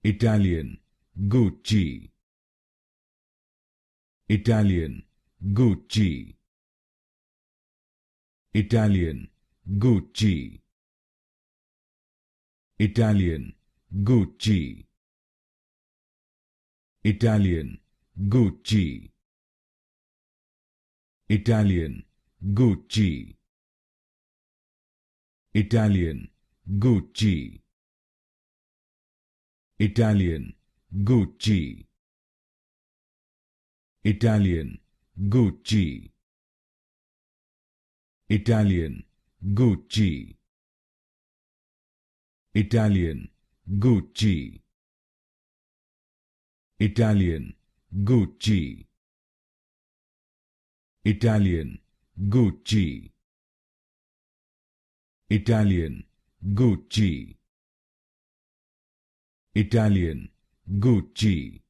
Italian, Gucci. Italian, Gucci. Italian, Gucci. Italian, Gucci. Italian, Gucci. Italian, Gucci. Italian, Gucci. Italian, Gucci. Italian, Gucci. Italian, Gucci. Italian, Gucci. Italian, Gucci. Italian, Gucci. Italian, Gucci. Italian, Gucci.